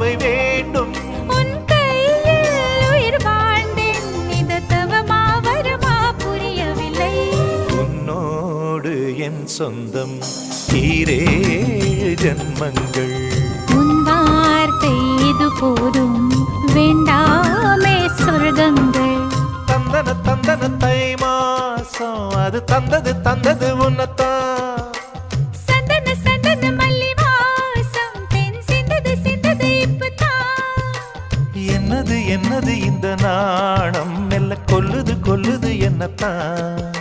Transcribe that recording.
சுவை வேண்டும். உன் கையில் உயிர் வாழ்ந்தேன், இது தவமா வருமா புரியவில்லை. உன்னோடு என் சொந்தம் ஈரேழு ஜன்மங்கள். உன் வார்த்தை இது போதும், வேண்டாமே சொர்க்கங்கள். தந்தன தந்தன தை மாசம் அது தந்தது உன்னத்தான். சந்தன சந்தன மல்லி வாசம் தென் சிந்தது இப்பதான். என்னது என்னது இந்த நாணம் மெல்ல கொல்லுது என்னத்தான்.